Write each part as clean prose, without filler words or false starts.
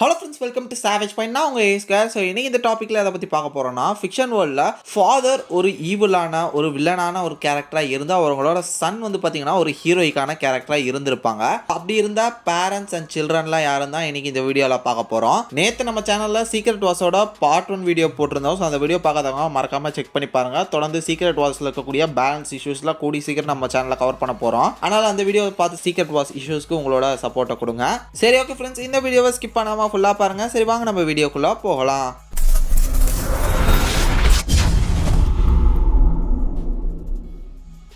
Hello friends, welcome to savage point. நான் உங்கள் ஏஸ்கர். So இன்றைக்கி இந்த டாப்பிக்கில் எதை பற்றி பார்க்க போகிறோன்னா, ஃபிக்ஷன் வேர்ல்டில் ஃபாதர் ஒரு ஈவிலான ஒரு வில்லனான ஒரு கேரக்டராக இருந்து அவங்களோட சன் வந்து பார்த்திங்கன்னா ஒரு ஹீரோயிக்கான கேரக்டராக இருந்திருப்பாங்க. அப்படி இருந்தால் பேரண்ட்ஸ் அண்ட் சில்ட்ரன்லாம் யாரும் தான் இன்றைக்கி இந்த வீடியோவில் பார்க்க போகிறோம். நேற்று நம்ம சேனலில் சீக்ரெட் வார்ஸோட பார்ட் 1 வீடியோ போட்டிருந்தோம். ஸோ அந்த வீடியோ பார்க்காதவங்க மறக்காமல் செக் பண்ணி பாருங்கள். தொடர்ந்து சீக்ரெட் வார்ஸில் இருக்கக்கூடிய பேலன்ஸ் இஷ்யூஸ்லாம் கூடி சீக்கிரம் நம்ம சேனலில் கவர் பண்ண போகிறோம். அதனால் அந்த வீடியோ பார்த்து சீக்ரெட் வார்ஸ் இஷ்யூஸ்க்கு உங்களோட சப்போர்ட்டை கொடுங்க. சரி, ஓகே ஃப்ரெண்ட்ஸ், இந்த வீடியோவை ஸ்கிப் பண்ணாமல் ஃபுல்லாக பாருங்க. சரி, வாங்க நம்ம வீடியோக்குள்ள போகலாம்.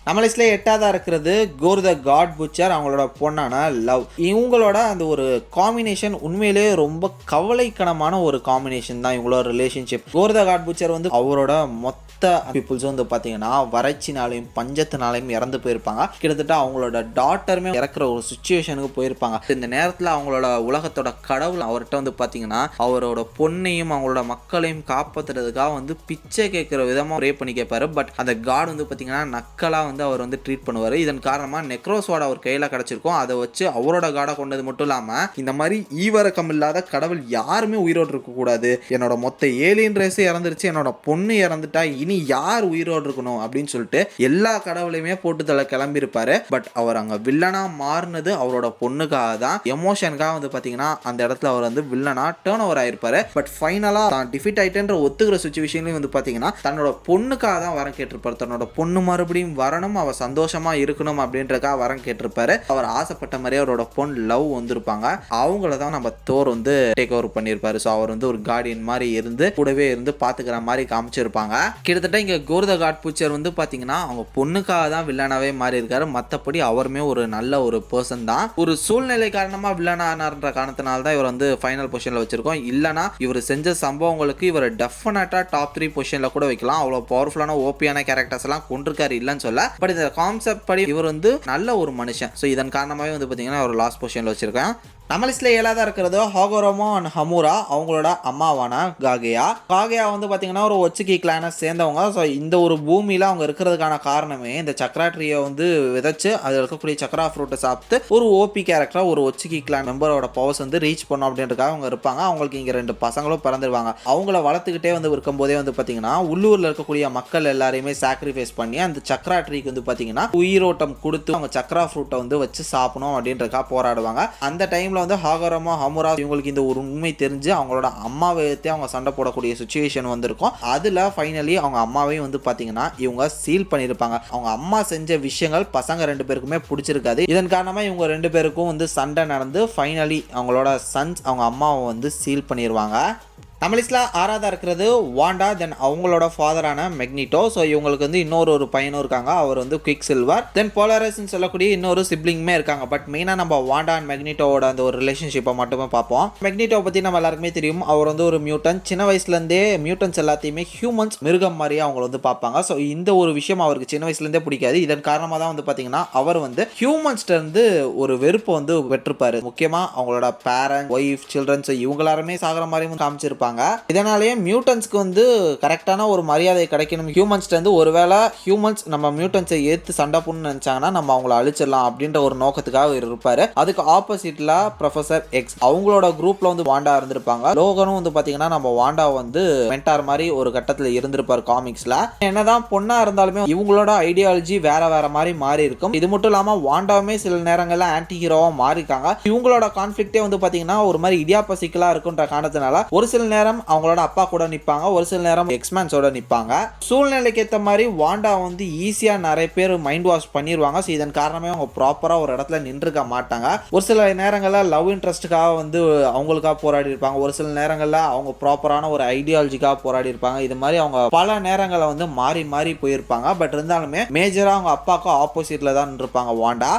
நம்ம லிஸ்ட்ல 8ஆவதா இருக்கிறது கோர் த காட் புச்சர், அவங்களோட பொண்ணான லவ். இவங்களோட அந்த ஒரு காம்பினேஷன் உண்மையிலேயே ரொம்ப கவலைக்கணமான ஒரு காம்பினேஷன் தான் இவங்களோட ரிலேஷன்ஷிப். கோர் த காட் புச்சர் வந்து அவரோட மொத்த பீப்புள்ஸ் வந்து பார்த்தீங்கன்னா வறட்சினாலையும் பஞ்சத்தினாலையும் இறந்து போயிருப்பாங்க. கிட்டத்தட்ட அவங்களோட டாட்டருமே இறக்குற ஒரு சுச்சுவேஷனுக்கு போயிருப்பாங்க. இந்த நேரத்தில் அவங்களோட உலகத்தோட கடவுள் அவர்கிட்ட வந்து பார்த்தீங்கன்னா அவரோட பொண்ணையும் அவங்களோட மக்களையும் காப்பாற்றுறதுக்காக வந்து பிச்சை கேட்குற விதமாக ப்ரே பண்ணி கேட்பாரு. பட் அந்த காட் வந்து பார்த்தீங்கன்னா நக்கலாக வந்து அவர் வந்து ட்ரீட் பண்ணுவார். இதன் காரணமாக நெக்ரோஸ்வாட் அவர் கையில் கிடச்சிருக்கும். அதை வச்சு அவரோட காடை கொண்டது மட்டும் இல்லாமல் இந்த மாதிரி ஈவரக்கம் இல்லாத கடவுள் யாருமே உயிரோடு இருக்கக்கூடாது, என்னோட மொத்த ஏலியன் ரேஸே இறந்துருச்சு, என்னோட பொண்ணு இறந்துட்டா இனி யார் உயிரோடு இருக்கணும் அப்படின்னு சொல்லிட்டு எல்லா கடவுளையுமே போட்டு தலை கிளம்பியிருப்பாரு. பட் அவர் அங்கே வில்லனா மாறினது அவரோட பொண்ணுக்காக தான். எமோஷனுக்காக வந்து பார்த்தீங்கன்னா அந்த இடத்துல அவர் வந்து வில்லனா டேர்ன் ஓவர் ஆயிருப்பாரு. பட் ஃபைனலாக தான் டிஃபிட் ஆயிட்டேன்ற ஒத்துக்கிற சுச்சுவேஷன்லையும் வந்து பார்த்தீங்கன்னா தன்னோட பொண்ணுக்காக தான் வரம் கேட்டிருப்பாரு. தன்னோட பொண்ணு மறுபடியும் வரணும், அவர் சந்தோஷமா இருக்கணும் அப்படின்றக்காக வரம் கேட்டிருப்பாரு. அவர் ஆசைப்பட்ட மாதிரி அவரோட பொண்ணு லவ் வந்திருப்பாங்க. அவங்கள தான் நம்ம தோர் வந்து டேக் ஓவர் பண்ணியிருப்பாரு. ஸோ அவர் வந்து ஒரு கார்டியன் மாதிரி இருந்து கூடவே இருந்து பார்த்துக்கிற மாதிரி காமிச்சிருப்பாங்க. கிட்டத்தட்ட இங்கே கோர் த காட் புச்சர் வந்து பார்த்தீங்கன்னா அவங்க பொண்ணுக்காக தான் வில்லனாவே மாறி இருக்காரு. மற்றபடி அவருமே ஒரு நல்ல ஒரு பர்சன் தான். ஒரு சூழ்நிலை காரணமாக வில்லனானார்ன்ற காரணத்தினால தான் இவர் வந்து ஃபைனல் பொசிஷனில் வச்சிருக்கோம். இல்லைனா இவர் செஞ்ச சம்பவங்களுக்கு இவர் டெஃபினட்டாக டாப் 3 பொசிஷனில் கூட வைக்கலாம். அவ்வளோ பவர்ஃபுல்லான ஓபியான கேரக்டர்ஸ் எல்லாம் கொண்டிருக்காரு இல்லைன்னு சொல்ல. பட் இந்த கான்செப்ட் படி இவர் வந்து நல்ல ஒரு மனுஷன். ஸோ இதன் காரணமாகவே வந்து பார்த்தீங்கன்னா ஒரு லாஸ்ட் பொசிஷனில் வச்சிருக்கேன். நம்ம லிஸ்ட்ல 7ஆவதா இருக்கிறது ஹாகோரோமோ அண்ட் ஹமுரா, அவங்களோட அம்மாவான காகேயா. காகேயா வந்து பார்த்தீங்கன்னா ஒரு ஒச்சுக்கி கிளானை சேர்ந்தவங்க. ஸோ இந்த ஒரு பூமியில் அவங்க இருக்கிறதுக்கான காரணமே இந்த சக்ரா ட்ரீயை வந்து விதைச்சு அதில் இருக்கக்கூடிய சக்ரா ஃப்ரூட்டை சாப்பிட்டு ஒரு ஓபி கேரக்டராக ஒரு ஒச்சுக்கி கிளான் மெம்பரோட பவர்ஸ் வந்து ரீச் பண்ணும் அப்படின்றதுக்காக அவங்க இருப்பாங்க. அவங்களுக்கு இங்கே 2 பசங்களும் பிறந்துருவாங்க. அவங்கள வளர்த்துக்கிட்டே வந்து இருக்கும்போதே வந்து பார்த்தீங்கன்னா உள்ளூரில் இருக்கக்கூடிய மக்கள் எல்லாரையுமே சாக்ரிஃபைஸ் பண்ணி அந்த சக்ரா ட்ரீக்கு வந்து பார்த்தீங்கன்னா உயிரோட்டம் கொடுத்து அவங்க சக்ரா ஃப்ரூட்டை வந்து வச்சு சாப்பிடணும் அப்படின்றதுக்காக போராடுவாங்க. அந்த டைமில் வந்து ஹாகோரோமோ ஹமுரா இவங்களுக்கு இந்த ஒரு உண்மை தெரிஞ்சு அவங்களோட அம்மாவை எடுத்து அவங்க சண்டை போடக்கூடிய சுச்சுவேஷன் வந்திருக்கும். அதில் ஃபைனலி அவங்க அம்மாவையும் வந்து பார்த்தீங்கன்னா இவங்க சீல் பண்ணியிருப்பாங்க. அவங்க அம்மா செஞ்ச விஷயங்கள் பசங்க 2 பேருக்குமே பிடிச்சிருக்காது. இதன் காரணமாக இவங்க 2 பேருக்கும் வந்து சண்டை நடந்து ஃபைனலி அவங்களோட சன்ஸ் அவங்க அம்மாவை வந்து சீல் பண்ணிடுவாங்க. நம்ம லிஸ்ட்ல 6ஆவதா இருக்கிறது வாண்டா, தென் அவங்களோட ஃபாதரான மெக்னிட்டோ. ஸோ இவங்களுக்கு வந்து இன்னொரு பையனும் இருக்காங்க, அவர் வந்து குவிக் சில்வர். தென் போலரஸ்ன்னு சொல்லக்கூடிய இன்னொரு சிப்ளிங்குமே இருக்காங்க. பட் மெயினாக நம்ம வாண்டா அண்ட் மெக்னிட்டோட அந்த ஒரு ரிலேஷன்ஷிப்பை மட்டுமே பார்ப்போம். மெக்னிட்டோ பற்றி நம்ம எல்லாருக்குமே தெரியும். அவர் வந்து ஒரு மியூட்டன். சின்ன வயசுலேருந்தே மியூட்டன்ஸ் எல்லாத்தையுமே ஹியூமன்ஸ் மிருகம் மாதிரியே அவங்கள வந்து பார்ப்பாங்க. ஸோ இந்த ஒரு விஷயம் அவருக்கு சின்ன வயசுலேருந்தே பிடிக்காது. இதன் காரணமாக தான் வந்து பார்த்தீங்கன்னா அவர் வந்து ஹியூமன்ஸ்ட இருந்து ஒரு வெறுப்பை வந்து பெற்றிருப்பாரு. முக்கியமாக அவங்களோட பேரண்ட், ஒய்ஃப், சில்ட்ரன்ஸ் இவங்க எல்லாருமே சாகிற மாதிரி காமிச்சிருப்பாங்க. இதனாலேயே மியூட்டன்ஸ்க்கு வந்து கரெக்டான ஒரு மரியாதை கிடைக்கணும். ஹியூமன்ஸ்ட இருந்து ஒருவேளை ஹியூமன்ஸ் நம்ம மியூட்டன்ஸை ஏற்று சண்டை பண்ணணும்னு நினைச்சாங்கன்னா நம்ம அவங்கள அழிச்சிடலாம் அப்படின்ற ஒரு நோக்கத்துக்காக இருப்பாரு. அதுக்கு ஆப்போசிட்ல ப்ரொஃபசர் எக்ஸ் அவங்களோட குரூப்ல வந்து வாண்டா இருந்திருப்பாங்க. லோகனும் வந்து பாத்தீங்கன்னா நம்ம வாண்டா வந்து மென்டார் மாதிரி ஒரு கட்டத்தில் இருந்திருப்பார் காமிக்ஸ்ல. என்னதான் பொண்ணா இருந்தாலுமே இவங்களோட ஐடியாலஜி வேற வேற மாதிரி மாறி இருக்கும். இது மட்டும் இல்லாம வாண்டாவுமே சில நேரங்கள்ல ஆன்டி ஹீரோவா மாறிருக்காங்க. இவங்களோட கான்ஃபிளிக்டே வந்து பாத்தீங்கன்னா ஒரு மாதிரி இடியாபசிக்கலா இருக்குன்ற காரணத்தினால ஒரு சில நேரம் அவங்களோட அப்பா கூட நிற்பாங்க, ஒரு சில நேரம் எக்ஸ்மேன்ஸோட நிற்பாங்க. சூழ்நிலைக்கு ஏற்ற மாதிரி வாண்டா வந்து ஈஸியா நிறைய பேர் மைண்ட் வாஷ் பண்ணிடுவாங்க. ஸோ இதன் காரணமே அவங்க ப்ராப்பரா ஒரு இடத்துல நின்றுக்க மாட்டாங்க. ஒரு சில நேரங்களில் லவ் இன்ட்ரெஸ்ட்டுக்காக வந்து அவங்களுக்காக போராடி இருப்பாங்க, ஒரு சில நேரங்களில் அவங்க ப்ராப்பரான ஒரு ஐடியாலஜிக்காக போராடி இருப்பாங்க. இது மாதிரி அவங்க பல நேரங்களில் வந்து மாறி மாறி போயிருப்பாங்க. பட் இருந்தாலுமே மேஜரா அவங்க அப்பாவுக்கு ஆப்போசிட்ல தான் நின்றுப்பாங்க வாண்டா.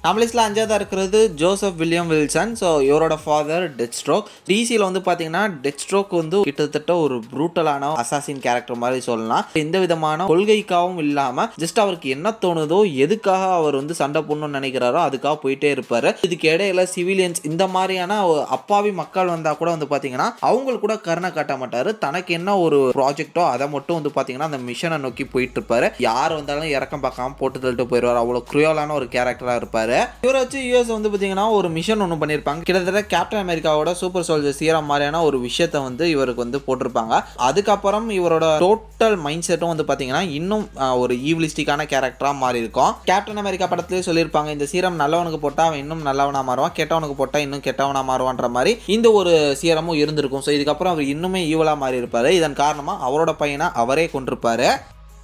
நம்ம லிஸ்ட்ல 5ஆவதா இருக்கிறது ஜோசப் வில்லியம் வில்சன். ஸோ இவரோட ஃபாதர் டெத் ஸ்ட்ரோக். டிசியில் வந்து பார்த்தீங்கன்னா டெத் ஸ்ட்ரோக் வந்து கிட்டத்தட்ட ஒரு ப்ரூட்டலான அசாசின் கேரக்டர் மாதிரி சொல்லலாம். எந்த விதமான கொள்கைக்காகவும் இல்லாமல் ஜஸ்ட் அவருக்கு என்ன தோணுதோ எதுக்காக அவர் வந்து சண்டை போடணும்னு நினைக்கிறாரோ அதுக்காக போயிட்டே இருப்பாரு. இதுக்கு இடையில சிவிலியன்ஸ் இந்த மாதிரியான அப்பாவி மக்கள் வந்தா கூட வந்து பார்த்தீங்கன்னா அவங்களுக்கு கூட கருணை காட்ட மாட்டாரு. தனக்கு என்ன ஒரு ப்ராஜெக்டோ அதை மட்டும் வந்து பார்த்தீங்கன்னா அந்த மிஷனை நோக்கி போயிட்டு இருப்பாரு. யார் வந்தாலும் இறக்கம் பார்க்காம போட்டு தள்ளிட்டு போயிடுவார். அவ்வளோ குரூயலான ஒரு கேரக்டராக இருப்பாரு. இருப்பாரு. இவரை வச்சு யூஎஸ் வந்து பார்த்தீங்கன்னா ஒரு மிஷன் ஒன்று பண்ணியிருப்பாங்க. கிட்டத்தட்ட கேப்டன் அமெரிக்காவோட சூப்பர் சோல்ஜர் சீரம் மாதிரியான ஒரு விஷயத்தை வந்து இவருக்கு வந்து போட்டிருப்பாங்க. அதுக்கப்புறம் இவரோட டோட்டல் மைண்ட் செட்டும் வந்து பார்த்தீங்கன்னா இன்னும் ஒரு ஈவிலிஸ்டிக்கான கேரக்டராக மாறி இருக்கும். கேப்டன் அமெரிக்கா படத்திலே சொல்லியிருப்பாங்க, இந்த சீரம் நல்லவனுக்கு போட்டால் அவன் இன்னும் நல்லவனா மாறுவான், கெட்டவனுக்கு போட்டால் இன்னும் கெட்டவனா மாறுவான்ற மாதிரி இந்த ஒரு சீரமும் இருந்திருக்கும். ஸோ இதுக்கப்புறம் அவர் இன்னுமே ஈவலாக மாறி இருப்பாரு. இதன் காரணமாக அவரோட பையனை அவரே கொண்டிருப்பாரு.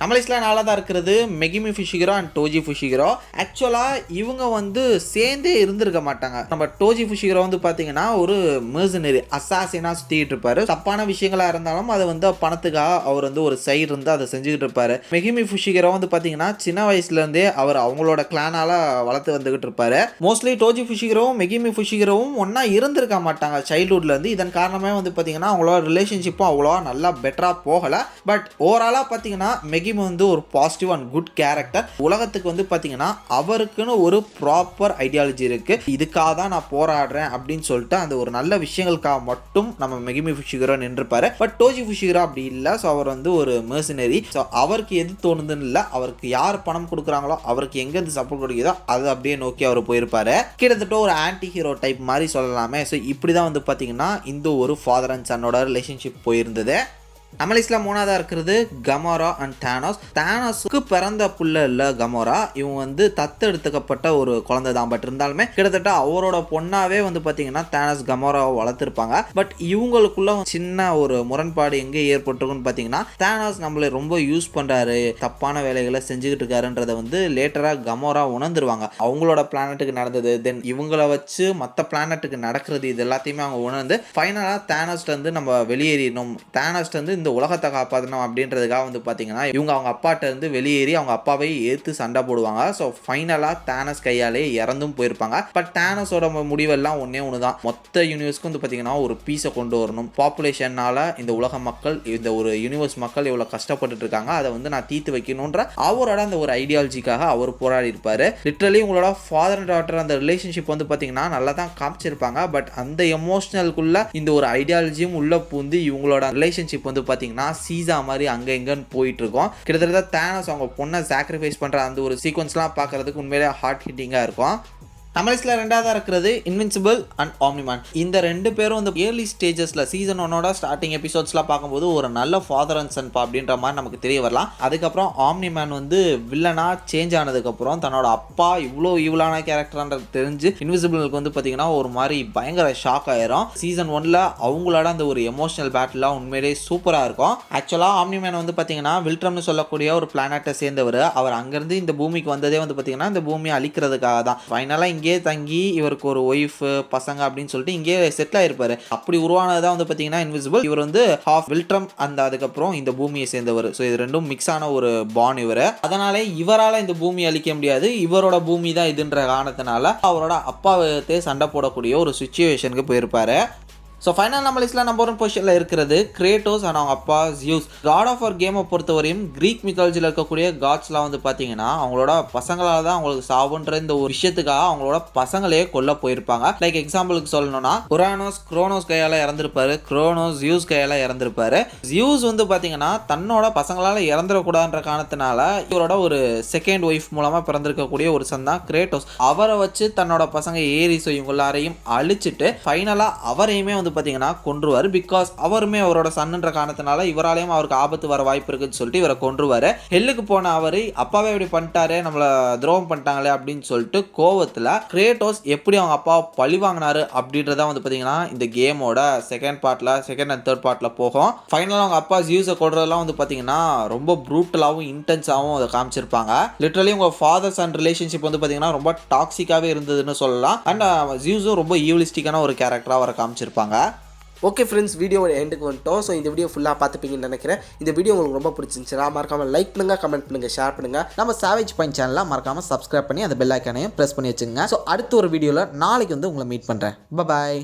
நம்ம லிஸ்ட்டில் நாளாக தான் இருக்கிறது மெகிமி ஃபுஷிகிரோ அண்ட் டோஜி ஃபுஷிகிரோ. ஆக்சுவலாக இவங்க வந்து சேர்ந்தே இருந்திருக்க மாட்டாங்க. நம்ம டோஜி ஃபுஷிகிரோ வந்து பார்த்தீங்கன்னா ஒரு மெர்சனரி அசாசினாக சுற்றிக்கிட்டு இருப்பாரு. தப்பான விஷயங்களாக இருந்தாலும் அதை வந்து பணத்துக்காக அவர் வந்து ஒரு சைடு இருந்து அதை செஞ்சுக்கிட்டு இருப்பாரு. மெகிமி ஃபுஷிகிரோ வந்து பார்த்தீங்கன்னா சின்ன வயசுலேருந்தே அவர் அவங்களோட கிளானால் வளர்த்து வந்துகிட்டு இருப்பாரு. மோஸ்ட்லி டோஜி ஃபுஷிகிரோவும் மெகிமி ஃபுஷிகிரோவும் ஒன்றா இருந்திருக்க மாட்டாங்க சைல்ட்ஹுட்லேருந்து. இதன் காரணமே வந்து பார்த்தீங்கன்னா அவங்களோட ரிலேஷன்ஷிப்பும் அவ்வளோவா நல்லா பெட்டராக போகலை. பட் ஓவராலாக பார்த்தீங்கன்னா வந்து ஒரு பாசிட்டிவ் அண்ட் குட் கேரக்டர். உலகத்துக்கு வந்து பார்த்தீங்கன்னா அவருக்குன்னு ஒரு ப்ராப்பர் ஐடியாலஜி இருக்கு, இதுக்காக தான் நான் போராடுறேன் அப்படின்னு சொல்லிட்டு அந்த ஒரு நல்ல விஷயங்களுக்காக மட்டும் நம்ம மெகிமி ஃபுஷிகிரோ நின்றுப்பாரு. பட் டோஜி ஃபுஷிகிரோ அப்படி இல்லை. ஸோ அவர் வந்து ஒரு மெர்சனரி. ஸோ அவருக்கு எது தோணுதுன்னு இல்லை, அவருக்கு யார் பணம் கொடுக்குறாங்களோ அவருக்கு எங்கேருந்து சப்போர்ட் கொடுக்குதோ அது அப்படியே நோக்கி அவர் போயிருப்பாரு. கிட்டத்தட்ட ஒரு ஆன்டி ஹீரோ டைப் மாதிரி சொல்லலாமே. ஸோ இப்படி தான் வந்து பார்த்தீங்கன்னா இந்த ஒரு ஃபாதர் அண்ட் சன்னோட ரிலேஷன்ஷிப் போயிருந்தது. நம்ம லிஸ்ட்ல மூணாவதாக இருக்கிறது கமோரா அண்ட் தானோஸ். தானோஸுக்கு பிறந்த புள்ள இல்லை கமோரா, இவங்க வந்து தத்தெடுத்துக்கப்பட்ட ஒரு குழந்தை தான். பட் இருந்தாலுமே கிட்டத்தட்ட அவரோட பொண்ணாவே வந்து பார்த்தீங்கன்னா தானோஸ் கமோராவை வளர்த்துருப்பாங்க. பட் இவங்களுக்குள்ள சின்ன ஒரு முரண்பாடு எங்கே ஏற்பட்டிருக்குன்னு பார்த்தீங்கன்னா, தானோஸ் நம்மளை ரொம்ப யூஸ் பண்ணுறாரு, தப்பான வேலைகளை செஞ்சுக்கிட்டு இருக்காருன்றதை வந்து லேட்டராக கமோரா உணர்ந்துருவாங்க. அவங்களோட பிளானட்டுக்கு நடந்தது, தென் இவங்களை வச்சு மற்ற பிளானட்டுக்கு நடக்கிறது, இது எல்லாத்தையுமே அவங்க உணர்ந்து ஃபைனலாக தானோஸ்ல இருந்து நம்ம வெளியேறினோம், தானோஸ்ல இருந்து இந்த உலகத்தை காப்பாற்றணும் அப்படின்றதுக்காக வந்து பார்த்தீங்கன்னா இவங்க அவங்க அப்பாட்ட இருந்து வெளியேறி அவங்க அப்பாவை ஏற்று சண்டை போடுவாங்க. ஸோ ஃபைனலாக தானோஸ் கையாலே இறந்தும் போயிருப்பாங்க. பட் தானோஸோட முடிவெல்லாம் ஒன்றே ஒன்று தான், மொத்த யூனிவர்ஸ்க்கு வந்து பார்த்தீங்கன்னா ஒரு பீஸை கொண்டு வரணும். பாப்புலேஷனால் இந்த உலக மக்கள், இந்த ஒரு யூனிவர்ஸ் மக்கள் எவ்வளோ கஷ்டப்பட்டுட்டு இருக்காங்க, அதை வந்து நான் தீர்த்து வைக்கணுன்ற அவரோட அந்த ஒரு ஐடியாலஜிக்காக அவர் போராடி இருப்பார். லிட்ரலி உங்களோட ஃபாதர் அண்ட் டாட்டர் அந்த ரிலேஷன்ஷிப் வந்து பார்த்தீங்கன்னா நல்லா தான் காமிச்சிருப்பாங்க. பட் அந்த எமோஷனலுக்குள்ள இந்த ஒரு ஐடியாலஜியும் உள்ள பூந்து இவங்களோட ரிலேஷன்ஷிப் வந்து பார்த்தீங்கன்னா சீசா மாதிரி அங்கே எங்கன்னு போயிட்டு இருக்கோம். கிட்டத்தட்ட தானோஸ் அவங்க பொண்ணை சாக்ரிஃபைஸ் பண்ணுற அந்த ஒரு சீக்வன்ஸ்லாம் பார்க்கறதுக்கு உண்மையிலே ஹார்ட் ஹிட்டிங்காக இருக்கும். நம்ம லிஸ்ட்டில் ரெண்டாவதாக இருக்கிறது இன்வின்சிபிள் அண்ட் ஆம்னிமேன். இந்த ரெண்டு பேரும் வந்து ஏர்லி ஸ்டேஜஸில் சீசன் 1ஓட ஸ்டார்டிங் எபிசோட்ஸ்லாம் பார்க்கும்போது ஒரு நல்ல ஃபாதர் அண்ட் சன் அப்படின்ற மாதிரி நமக்கு தெரிய வரலாம். அதுக்கப்புறம் ஆம்னிமேன் வந்து வில்லனாக சேஞ்ச் ஆனதுக்கப்புறம் தன்னோட அப்பா இவ்வளோ ஈவலான கேரக்டர்ன்றது தெரிஞ்சு இன்விசிபிளுக்கு வந்து பார்த்தீங்கன்னா ஒரு மாதிரி பயங்கர ஷாக் ஆயிரும். சீசன் 1ல் அவங்களோட அந்த ஒரு எமோஷனல் பேட்டிலாம் உண்மையிலேயே சூப்பராக இருக்கும். ஆக்சுவலாக ஆம்னிமேன் வந்து பார்த்தீங்கன்னா வில்ட்ரம்னு சொல்லக்கூடிய ஒரு பிளானட்டை சேர்ந்தவர். அவர் அங்கேருந்து இந்த பூமிக்கு வந்ததே வந்து பார்த்தீங்கன்னா இந்த பூமியை அழிக்கிறதுக்காக தான். ஃபைனலாக இங்கே தங்கி இவருக்கு ஒரு ஒய்ஃப் பசங்க அப்படின்னு சொல்லிட்டு இங்கே செட்டில் ஆயிருப்பாரு. அப்படி உருவானதான் வந்து பார்த்தீங்கன்னா இன்விசிபிள். இவர் வந்து ஹாஃப் வில்ட்ரம் அந்த அதுக்கப்புறம் இந்த பூமியை சேர்ந்தவர். ஸோ இது ரெண்டும் மிக்ஸ் ஆன ஒரு பான் இவர். அதனால இவரால் இந்த பூமியை அழிக்க முடியாது, இவரோட பூமி தான் இதுன்ற காரணத்தினால அவரோட அப்பாவை சண்டை போடக்கூடிய ஒரு சுச்சுவேஷனுக்கு போயிருப்பாரு. ஸோ ஃபைனல் நம்ம லிஸ்ட்டில் நம்பர் 1 பொசிஷனில் இருக்கிறது கிரேட்டோஸ் அண்ட் அவங்க அப்பா ஜியூஸ். காட் ஆஃப் வார் கேமை பொறுத்தவரையும் கிரீக் மித்தாலஜியில் இருக்கக்கூடிய காட்ஸ்லாம் வந்து பார்த்தீங்கன்னா அவங்களோட பசங்களால் தான் அவங்களுக்கு சாவுன்ற இந்த ஒரு விஷயத்துக்காக அவங்களோட பசங்களையே கொல்ல போயிருப்பாங்க. லைக் எக்ஸாம்பிளுக்கு சொல்லணும்னா உரானோஸ் குரோனோஸ் கையால் இறந்துருப்பாரு, குரோனோஸ் ஜியூஸ் கையால் இறந்துருப்பாரு. ஜியூஸ் வந்து பார்த்தீங்கன்னா தன்னோட பசங்களால் இறந்துடக்கூடாதுன்ற காரணத்தினால இவரோட ஒரு செகண்ட் ஒய்ஃப் மூலமாக பிறந்திருக்கக்கூடிய ஒரு சன் தான் கிரேட்டோஸ். அவரை வச்சு தன்னோட பசங்க ஏரிஸோ இவங்க எல்லாரையும் அழிச்சிட்டு ஃபைனலாக அவரையுமே வந்து பார்த்தீங்கன்னா கொன்றுவார். பிகாஸ் அவருமே அவரோட சன்னுன்ற காரணத்தினால இவராலையும் அவருக்கு ஆபத்து வர வாய்ப்பு இருக்குன்னு சொல்லிட்டு இவரை கொன்றுவார். ஹெல்லுக்கு போன அவர் அப்பாவே இப்படி பண்ணிட்டாரு, நம்மளை துரோகம் பண்ணிட்டாங்களே அப்படின்னு சொல்லிட்டு கோவத்தில் கிரேட்டோஸ் எப்படி அவங்க அப்பாவை பழி வாங்கினாரு அப்படின்றத வந்து பார்த்தீங்கன்னா இந்த கேமோட செகண்ட் அண்ட் தேர்ட் பார்ட்டில் போகும். ஃபைனலாக அவங்க அப்பா ஜியூஸை கொள்றதெல்லாம் வந்து பார்த்தீங்கன்னா ரொம்ப ப்ரூட்டலாகவும் இன்டென்ஸாகவும் அதை காமிச்சிருப்பாங்க. லிட்டரலி உங்கள் ஃபாதர் சன் ரிலேஷன்ஷிப் வந்து பார்த்தீங்கன்னா ரொம்ப டாக்ஸிக்காகவே இருந்ததுன்னு சொல்லலாம். அண்ட் ஜியூஸும் ரொம்ப ஈவலிஸ்டிக்கான ஒரு கேரக்டராக அவரை காமிச்சிருப்பாங்க. ஓகே ஃப்ரெண்ட்ஸ், வீடியோவோட எண்டுக்கு வந்துட்டோம். ஸோ இந்த வீடியோ ஃபுல்லாக பார்த்துப்பீங்கன்னு நினைக்கிறேன். இந்த வீடியோ உங்களுக்கு ரொம்ப பிடிச்சிருந்துச்சுன்னா மறக்காமல் லைக் பண்ணுங்கள், கமெண்ட் பண்ணுங்கள், ஷேர் பண்ணுங்கள். நம்ம சாவேஜ் பாயிண்ட் சேனலில் மறக்காமல் சப்ஸ்கிரைப் பண்ணி அந்த பெல் ஐக்கானையும் ப்ரெஸ் பண்ணி வச்சுங்க. ஸோ அடுத்த ஒரு வீடியோவில் நாளைக்கு வந்து உங்களை மீட் பண்ணுறேன். பாய்.